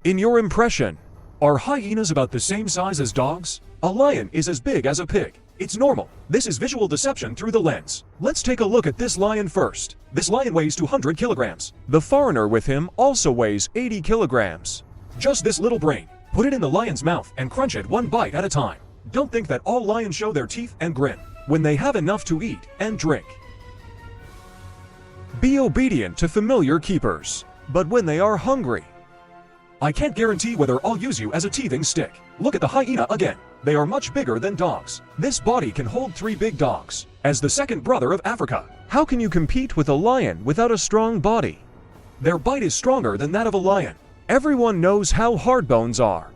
In your impression, are hyenas about the same size as dogs? A lion is as big as a pig. It's normal. This is visual deception through the lens. Let's take a look at this lion first. This lion weighs 200 kilograms. The foreigner with him also weighs 80 kilograms. Just this little brain. Put it in the lion's mouth and crunch it one bite at a time. Don't think that all lions show their teeth and grin when they have enough to eat and drink. Be obedient to familiar keepers, but when they are hungry. I can't guarantee whether I'll use you as a teething stick. Look at the hyena again. They are much bigger than dogs. This body can hold 3 big dogs. As the second brother of Africa, how can you compete with a lion without a strong body? Their bite is stronger than that of a lion. Everyone knows how hard bones are.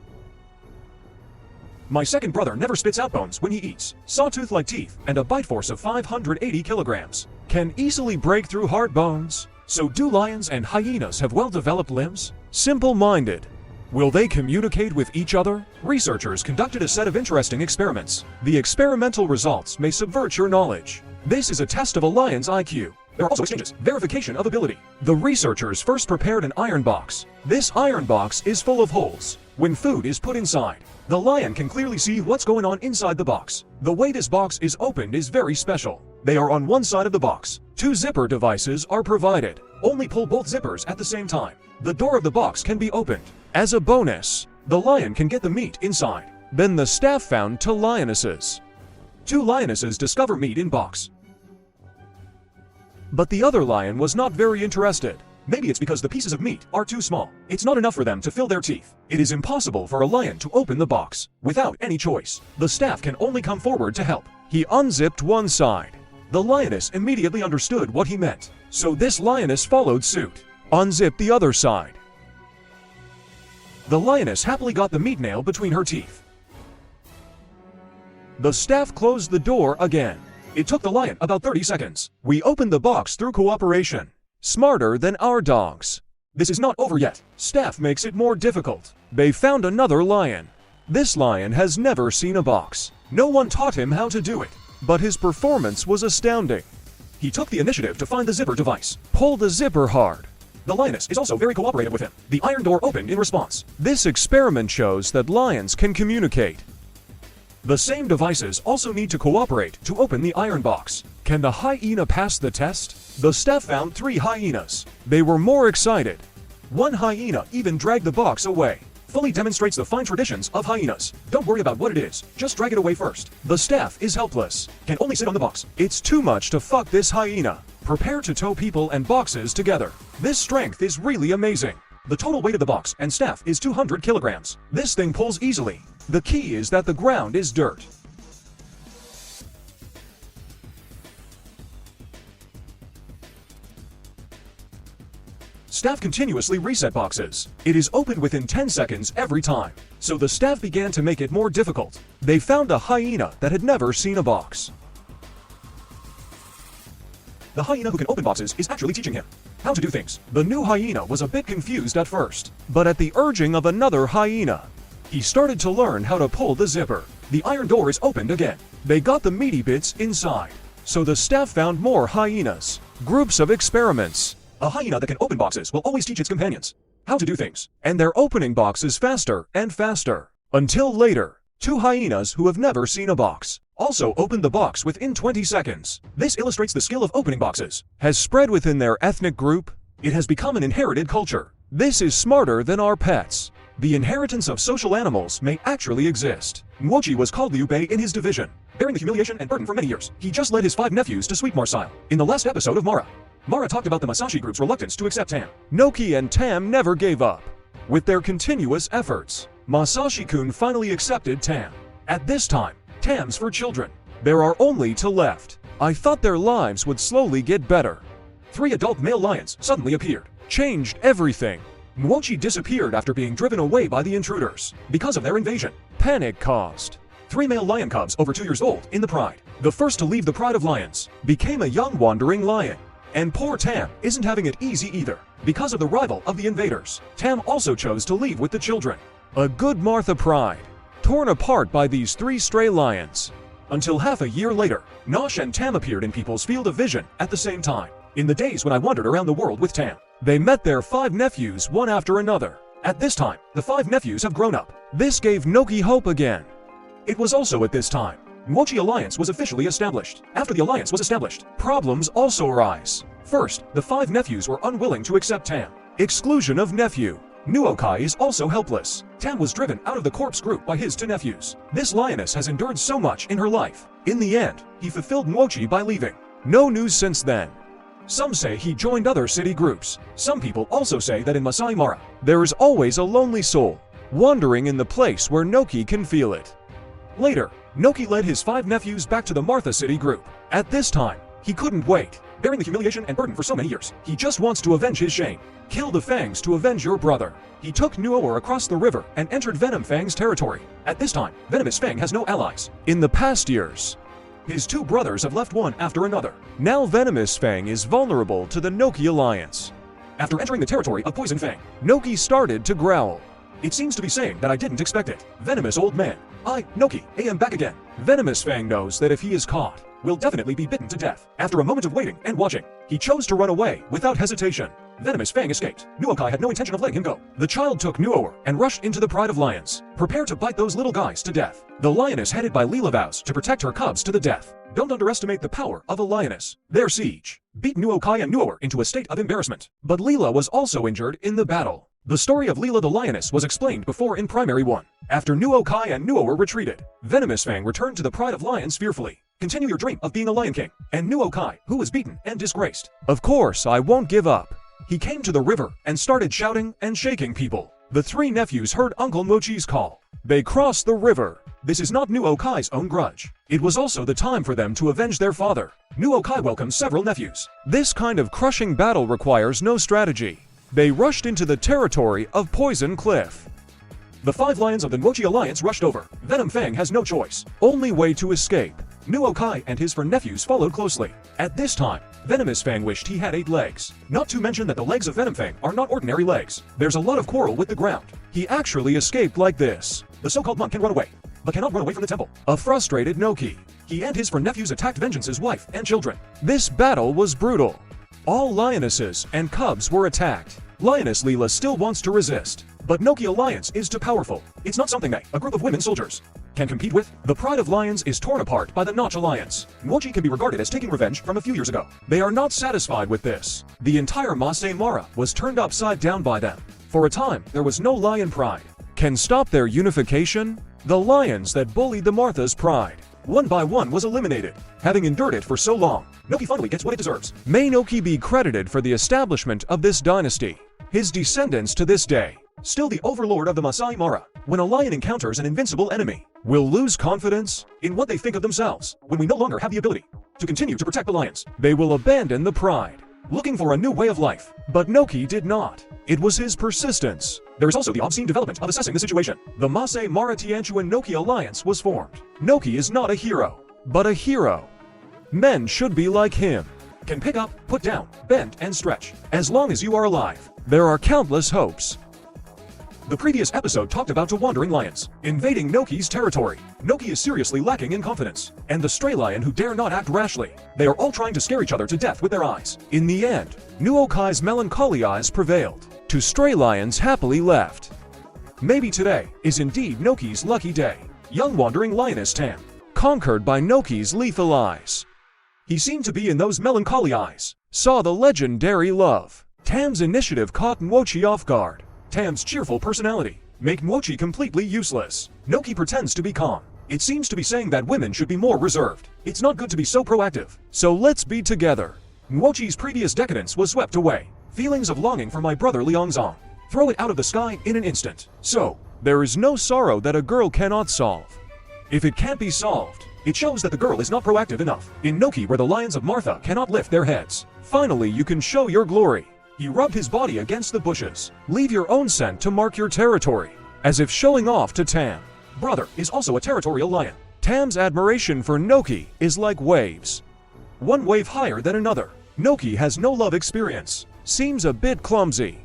My second brother never spits out bones when he eats. Sawtooth-like teeth and a bite force of 580 kilograms. Can easily break through hard bones. So do lions and hyenas have well-developed limbs? Simple-minded. Will they communicate with each other? Researchers conducted a set of interesting experiments. The experimental results may subvert your knowledge. This is a test of a lion's IQ. There are also exchanges, verification of ability. The researchers first prepared an iron box. This iron box is full of holes. When food is put inside, the lion can clearly see what's going on inside the box. The way this box is opened is very special. They are on one side of the box. 2 zipper devices are provided. Only pull both zippers at the same time. The door of the box can be opened. As a bonus, the lion can get the meat inside. Then the staff found 2 lionesses. 2 lionesses discover meat in box. But the other lion was not very interested. Maybe it's because the pieces of meat are too small. It's not enough for them to fill their teeth. It is impossible for a lion to open the box without any choice. The staff can only come forward to help. He unzipped one side. The lioness immediately understood what he meant. So this lioness followed suit. Unzipped the other side. The lioness happily got the meat nail between her teeth. The staff closed the door again. It took the lion about 30 seconds. We opened the box through cooperation. Smarter than our dogs. This is not over yet. Staff makes it more difficult. They found another lion. This lion has never seen a box. No one taught him how to do it. But his performance was astounding. He took the initiative to find the zipper device. Pull the zipper hard. The lioness is also very cooperative with him. The iron door opened in response. This experiment shows that lions can communicate. The same devices also need to cooperate to open the iron box. Can the hyena pass the test? The staff found 3 hyenas. They were more excited. One hyena even dragged the box away. Fully demonstrates the fine traditions of hyenas. Don't worry about what it is, just drag it away first. The staff is helpless. Can only sit on the box. It's too much to fuck this hyena. Prepare to tow people and boxes together. This strength is really amazing. The total weight of the box and staff is 200 kilograms. This thing pulls easily. The key is that the ground is dirt. Staff continuously reset boxes. It is opened within 10 seconds every time. So the staff began to make it more difficult. They found a hyena that had never seen a box. The hyena who can open boxes is actually teaching him how to do things. The new hyena was a bit confused at first, but at the urging of another hyena, he started to learn how to pull the zipper. The iron door is opened again. They got the meaty bits inside. So the staff found more hyenas. Groups of experiments. A hyena that can open boxes will always teach its companions how to do things. And they're opening boxes faster and faster. Until later, 2 hyenas who have never seen a box also opened the box within 20 seconds. This illustrates the skill of opening boxes. Has spread within their ethnic group. It has become an inherited culture. This is smarter than our pets. The inheritance of social animals may actually exist. Mochi was called Liu Bei in his division, bearing the humiliation and burden for many years. He just led his 5 nephews to Sweet Marsile. In the last episode of Mara talked about the Masashi group's reluctance to accept Tam. Noki and Tam never gave up. With their continuous efforts, Masashi-kun finally accepted Tam. At this time, Tam's for children. There are only 2 left. I thought their lives would slowly get better. 3 adult male lions suddenly appeared. Changed everything. Mochi disappeared after being driven away by the intruders. Because of their invasion, panic caused. 3 male lion cubs over 2 years old in the pride. The first to leave the pride of lions became a young wandering lion. And poor Tam isn't having it easy either. Because of the rival of the invaders, Tam also chose to leave with the children. A good Martha pride, torn apart by these 3 stray lions. Until half a year later, Nosh and Tam appeared in people's field of vision at the same time. In the days when I wandered around the world with Tam, they met their 5 nephews one after another. At this time, the 5 nephews have grown up. This gave Noki hope again. It was also at this time Noki Alliance was officially established. After the alliance was established, problems also arise. First, the 5 nephews were unwilling to accept Tam. Exclusion of nephew. Nuokai is also helpless. Tam was driven out of the corpse group by his 2 nephews. This lioness has endured so much in her life. In the end, he fulfilled Noki by leaving. No news since then. Some say he joined other city groups. Some people also say that in Masai Mara, there is always a lonely soul, wandering in the place where Noki can feel it. Later, Noki led his 5 nephews back to the Martha City group. At this time, he couldn't wait. Bearing the humiliation and burden for so many years, he just wants to avenge his shame. Kill the Fangs to avenge your brother. He took Nuoer across the river and entered Venom Fang's territory. At this time, Venomous Fang has no allies. In the past years, his 2 brothers have left one after another. Now Venomous Fang is vulnerable to the Noki Alliance. After entering the territory of Poison Fang, Noki started to growl. It seems to be saying that I didn't expect it. Venomous old man. I, Noki, am back again. Venomous Fang knows that if he is caught, will definitely be bitten to death. After a moment of waiting and watching, he chose to run away without hesitation. Venomous Fang escaped. Nuokai had no intention of letting him go. The child took Nuoer and rushed into the Pride of Lions. Prepare to bite those little guys to death. The lioness headed by Leela vows to protect her cubs to the death. Don't underestimate the power of a lioness. Their siege beat Nuokai and Nuoer into a state of embarrassment. But Leela was also injured in the battle. The story of Leela the lioness was explained before in Primary 1. After Nuokai and Nuoer retreated, Venomous Fang returned to the Pride of Lions fearfully. Continue your dream of being a Lion King. And Nuokai, who was beaten and disgraced. Of course, I won't give up. He came to the river and started shouting and shaking people. The 3 nephews heard Uncle Mochi's call. They crossed the river. This is not Nuokai's own grudge. It was also the time for them to avenge their father. Nuokai welcomed several nephews. This kind of crushing battle requires no strategy. They rushed into the territory of Poison Cliff. The 5 lions of the Noki Alliance rushed over. Venom Fang has no choice. Only way to escape. Nuokai and his 4 nephews followed closely. At this time, Venomous Fang wished he had 8 legs. Not to mention that the legs of Venom Fang are not ordinary legs. There's a lot of quarrel with the ground. He actually escaped like this. The so-called monk can run away, but cannot run away from the temple. A frustrated Noki. He and his 4 nephews attacked Vengeance's wife and children. This battle was brutal. All lionesses and cubs were attacked. Lioness Leela still wants to resist, but Noki Alliance is too powerful. It's not something a group of women soldiers can compete with. The Pride of Lions is torn apart by the Notch Alliance. Noki can be regarded as taking revenge from a few years ago. They are not satisfied with this. The entire Masai Mara was turned upside down by them. For a time, there was no lion pride. Can stop their unification? The lions that bullied the Martha's pride, one by one, was eliminated. Having endured it for so long, Noki finally gets what it deserves. May Noki be credited for the establishment of this dynasty. His descendants to this day, still the overlord of the Masai Mara. When a lion encounters an invincible enemy, will lose confidence in what they think of themselves. When we no longer have the ability to continue to protect the lions, they will abandon the pride, looking for a new way of life. But Noki did not. It was his persistence. There is also the obscene development of assessing the situation. The Masai Mara Tianchuan Noki Alliance was formed. Noki is not a hero, but a hero. Men should be like him. Can pick up, put down, bend, and stretch. As long as you are alive, there are countless hopes. The previous episode talked about two wandering lions invading Noki's territory. Noki is seriously lacking in confidence, and the stray lion who dare not act rashly. They are all trying to scare each other to death with their eyes. In the end, Nuokai's melancholy eyes prevailed. Two stray lions happily left. Maybe today is indeed Noki's lucky day. Young wandering lioness Tam, conquered by Noki's lethal eyes. He seemed to be in those melancholy eyes, saw the legendary love. Tam's initiative caught Nochi off guard. Tam's cheerful personality make Nochi completely useless. Noki pretends to be calm. It seems to be saying that women should be more reserved. It's not good to be so proactive. So let's be together. Nochi's previous decadence was swept away. Feelings of longing for my brother Liangzong. Throw it out of the sky in an instant. So, there is no sorrow that a girl cannot solve. If it can't be solved, it shows that the girl is not proactive enough. In Noki, where the lions of Martha cannot lift their heads, finally you can show your glory. He rubbed his body against the bushes. Leave your own scent to mark your territory, as if showing off to Tam. Brother is also a territorial lion. Tam's admiration for Noki is like waves. One wave higher than another. Noki has no love experience. Seems a bit clumsy.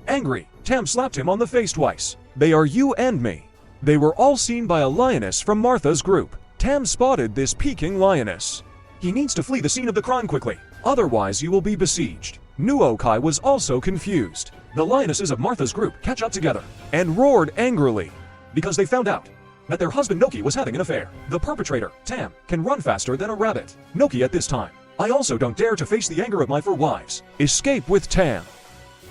Angry, Tam slapped him on the face twice. They are you and me. They were all seen by a lioness from Martha's group. Tam spotted this peeking lioness. He needs to flee the scene of the crime quickly, otherwise you will be besieged. Nuokai was also confused. The lionesses of Martha's group catch up together and roared angrily because they found out that their husband Noki was having an affair. The perpetrator, Tam, can run faster than a rabbit. Noki at this time. I also don't dare to face the anger of my four wives. Escape with Tam.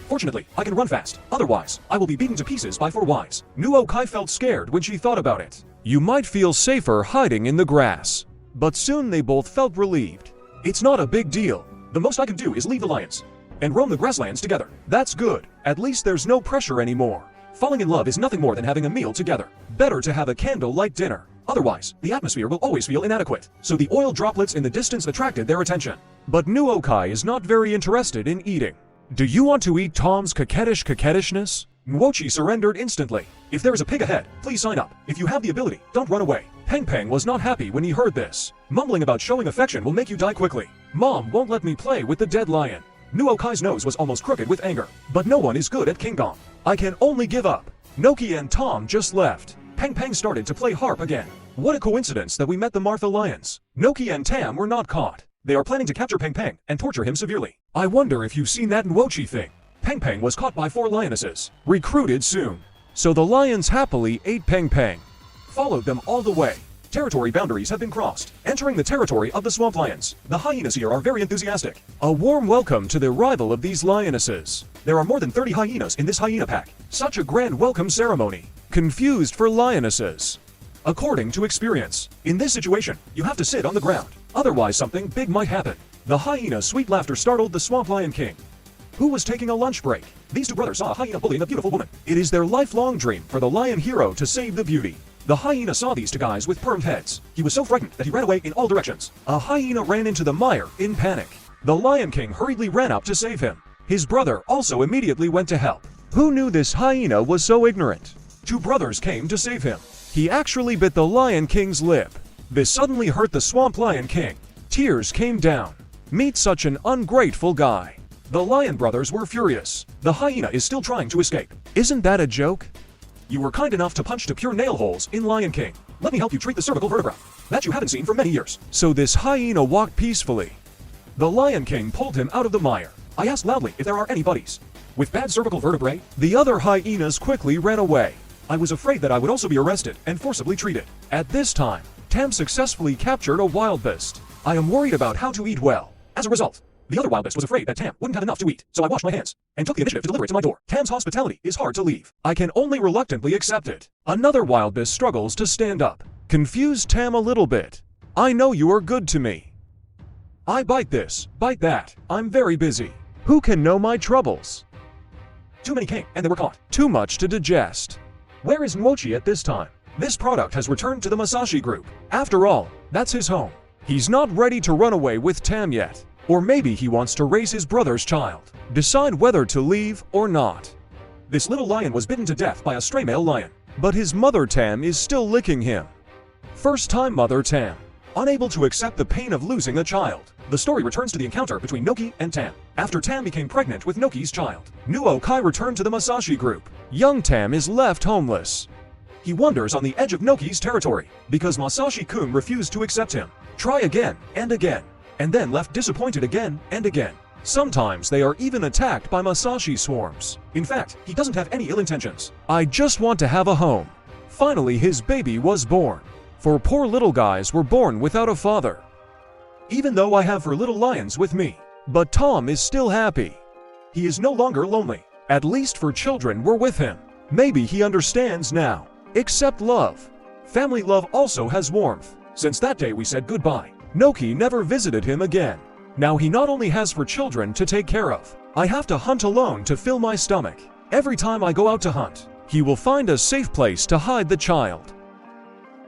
Fortunately, I can run fast. Otherwise, I will be beaten to pieces by four wives. Nuokai felt scared when she thought about it. You might feel safer hiding in the grass. But soon they both felt relieved. It's not a big deal. The most I can do is leave the lions and roam the grasslands together. That's good. At least there's no pressure anymore. Falling in love is nothing more than having a meal together. Better to have a candlelight dinner. Otherwise, the atmosphere will always feel inadequate. So the oil droplets in the distance attracted their attention. But Nuokai is not very interested in eating. Do you want to eat Tom's coquettishness? Nwochi surrendered instantly. If there is a pig ahead, please sign up. If you have the ability, don't run away. Peng Peng was not happy when he heard this. Mumbling about showing affection will make you die quickly. Mom won't let me play with the dead lion. Nuokai's nose was almost crooked with anger. But no one is good at Kingdom. I can only give up. Noki and Tam just left. Peng Peng started to play harp again. What a coincidence that we met the Martha lions. Noki and Tam were not caught. They are planning to capture Peng Peng and torture him severely. I wonder if you've seen that Nwochi thing. Peng Peng was caught by 4 lionesses. Recruited soon. So the lions happily ate Peng Peng. Followed them all the way. Territory boundaries have been crossed. Entering the territory of the swamp lions. The hyenas here are very enthusiastic. A warm welcome to the arrival of these lionesses. There are more than 30 hyenas in this hyena pack. Such a grand welcome ceremony. Confused for lionesses. According to experience, in this situation, you have to sit on the ground. Otherwise something big might happen. The hyena's sweet laughter startled the swamp lion king, who was taking a lunch break. These two brothers saw a hyena bullying a beautiful woman. It is their lifelong dream for the lion hero to save the beauty. The hyena saw these two guys with permed heads. He was so frightened that he ran away in all directions. A hyena ran into the mire in panic. The Lion King hurriedly ran up to save him. His brother also immediately went to help. Who knew this hyena was so ignorant? 2 brothers came to save him. He actually bit the Lion King's lip. This suddenly hurt the Swamp Lion King. Tears came down. Meet such an ungrateful guy. The Lion brothers were furious. The hyena is still trying to escape. Isn't that a joke? You were kind enough to punch to pure nail holes in Lion King. Let me help you treat the cervical vertebra that you haven't seen for many years. So this hyena walked peacefully. The Lion King pulled him out of the mire. I asked loudly if there are any buddies with bad cervical vertebrae. The other hyenas quickly ran away. I was afraid that I would also be arrested and forcibly treated. At this time, Tam successfully captured a wildebeest. I am worried about how to eat well. As a result, the other wildebeest was afraid that Tam wouldn't have enough to eat, so I washed my hands and took the initiative to deliver it to my door. Tam's hospitality is hard to leave. I can only reluctantly accept it. Another wildebeest struggles to stand up. Confused Tam a little bit. I know you are good to me. I bite this, bite that. I'm very busy. Who can know my troubles? Too many came, and they were caught. Too much to digest. Where is Nwochi at this time? This product has returned to the Masashi group. After all, that's his home. He's not ready to run away with Tam yet. Or maybe he wants to raise his brother's child. Decide whether to leave or not. This little lion was bitten to death by a stray male lion. But his mother Tam is still licking him. First time mother Tam. Unable to accept the pain of losing a child. The story returns to the encounter between Noki and Tam. After Tam became pregnant with Noki's child, Nuokai returned to the Masashi group. Young Tam is left homeless. He wanders on the edge of Noki's territory, because Masashi-kun refused to accept him. Try again, and then left disappointed again and again. Sometimes they are even attacked by Masashi swarms. In fact, he doesn't have any ill intentions. I just want to have a home. Finally his baby was born. For poor little guys were born without a father. Even though I have 4 little lions with me. But Tom is still happy. He is no longer lonely. At least 4 children were with him. Maybe he understands now. Except love. Family love also has warmth. Since that day we said goodbye. Noki never visited him again. Now he not only has 4 children to take care of. I have to hunt alone to fill my stomach. Every time I go out to hunt, he will find a safe place to hide the child.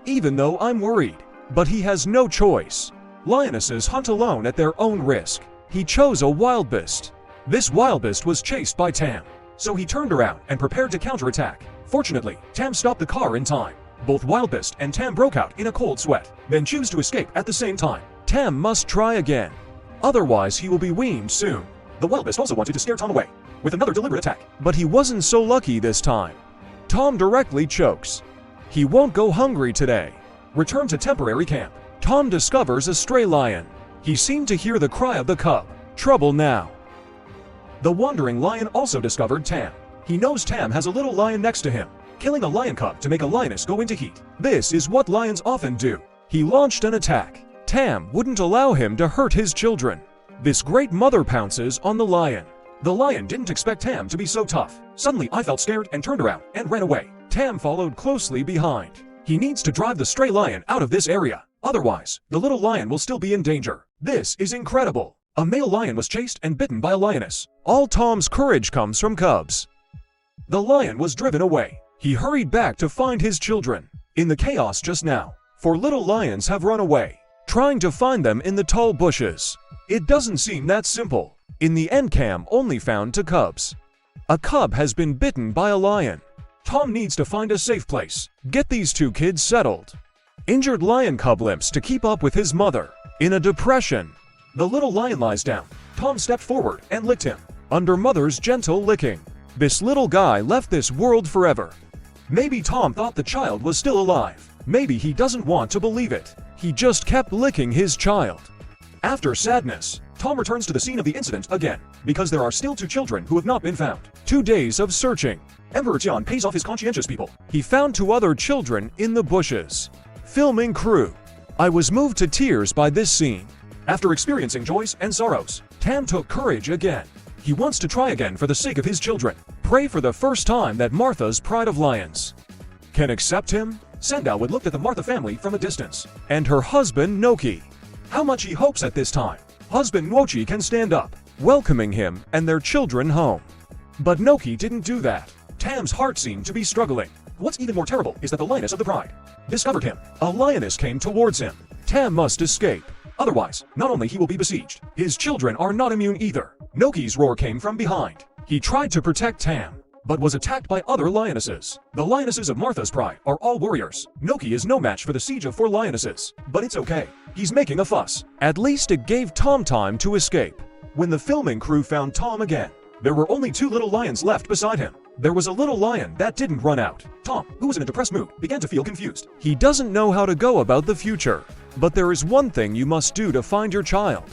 Even though I'm worried. But he has no choice. Lionesses hunt alone at their own risk. He chose a wildebeest. This wildebeest was chased by Tam. So he turned around and prepared to counterattack. Fortunately, Tam stopped the car in time. Both wildebeest and Tam broke out in a cold sweat, then choose to escape at the same time. Tam must try again. Otherwise he will be weaned soon. The wildebeest also wanted to scare Tom away with another deliberate attack. But he wasn't so lucky this time. Tom directly chokes. He won't go hungry today. Return to temporary camp. Tom discovers a stray lion. He seemed to hear the cry of the cub. Trouble now. The wandering lion also discovered Tam. He knows Tam has a little lion next to him, killing a lion cub to make a lioness go into heat. This is what lions often do. He launched an attack. Tam wouldn't allow him to hurt his children. This great mother pounces on the lion. The lion didn't expect Tam to be so tough. Suddenly I felt scared and turned around and ran away. Tam followed closely behind. He needs to drive the stray lion out of this area. Otherwise, the little lion will still be in danger. This is incredible. A male lion was chased and bitten by a lioness. All Tom's courage comes from cubs. The lion was driven away. He hurried back to find his children. In the chaos just now, 4 little lions have run away, trying to find them in the tall bushes. It doesn't seem that simple. In the end, Cam only found 2 cubs. A cub has been bitten by a lion. Tom needs to find a safe place. Get these 2 kids settled. Injured lion cub limps to keep up with his mother. In a depression, the little lion lies down. Tom stepped forward and licked him. Under mother's gentle licking, this little guy left this world forever. Maybe Tom thought the child was still alive. Maybe he doesn't want to believe it. He just kept licking his child. After sadness, Tom returns to the scene of the incident again, because there are still 2 children who have not been found. 2 days of searching. Emperor Tian pays off his conscientious people. He found 2 other children in the bushes. Filming crew. I was moved to tears by this scene. After experiencing joys and sorrows, Tam took courage again. He wants to try again for the sake of his children. Pray for the first time that Martha's pride of lions can accept him. Sandalwood looked at the Martha family from a distance, and her husband Noki. How much he hopes at this time husband Nochi can stand up, welcoming him and their children home. But Noki didn't do that. Tam's heart seemed to be struggling. What's even more terrible is that the lioness of the pride discovered him. A lioness came towards him. Tam must escape. Otherwise, not only he will be besieged, his children are not immune either. Noki's roar came from behind. He tried to protect Tam, but was attacked by other lionesses. The lionesses of Martha's pride are all warriors. Noki is no match for the siege of 4 lionesses. But it's okay. He's making a fuss. At least it gave Tom time to escape. When the filming crew found Tom again, there were only 2 little lions left beside him. There was a little lion that didn't run out. Tom, who was in a depressed mood, began to feel confused. He doesn't know how to go about the future. But there is one thing you must do to find your child.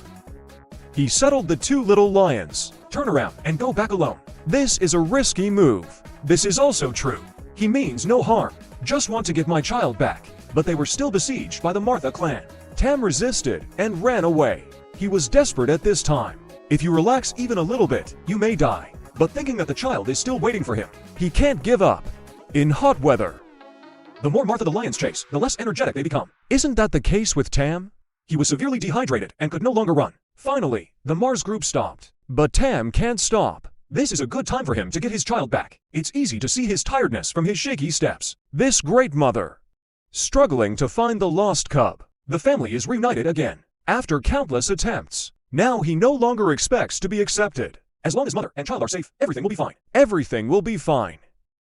He settled the 2 little lions. Turn around and go back alone. This is a risky move. This is also true. He means no harm. Just want to get my child back. But they were still besieged by the Martha clan. Tam resisted and ran away. He was desperate at this time. If you relax even a little bit, you may die. But thinking that the child is still waiting for him, he can't give up. In hot weather, the more Martha the lions chase, the less energetic they become. Isn't that the case with Tam? He was severely dehydrated and could no longer run. Finally, the Mars group stopped. But Tam can't stop. This is a good time for him to get his child back. It's easy to see his tiredness from his shaky steps. This great mother, struggling to find the lost cub. The family is reunited again, after countless attempts. Now he no longer expects to be accepted. As long as mother and child are safe, everything will be fine. Everything will be fine.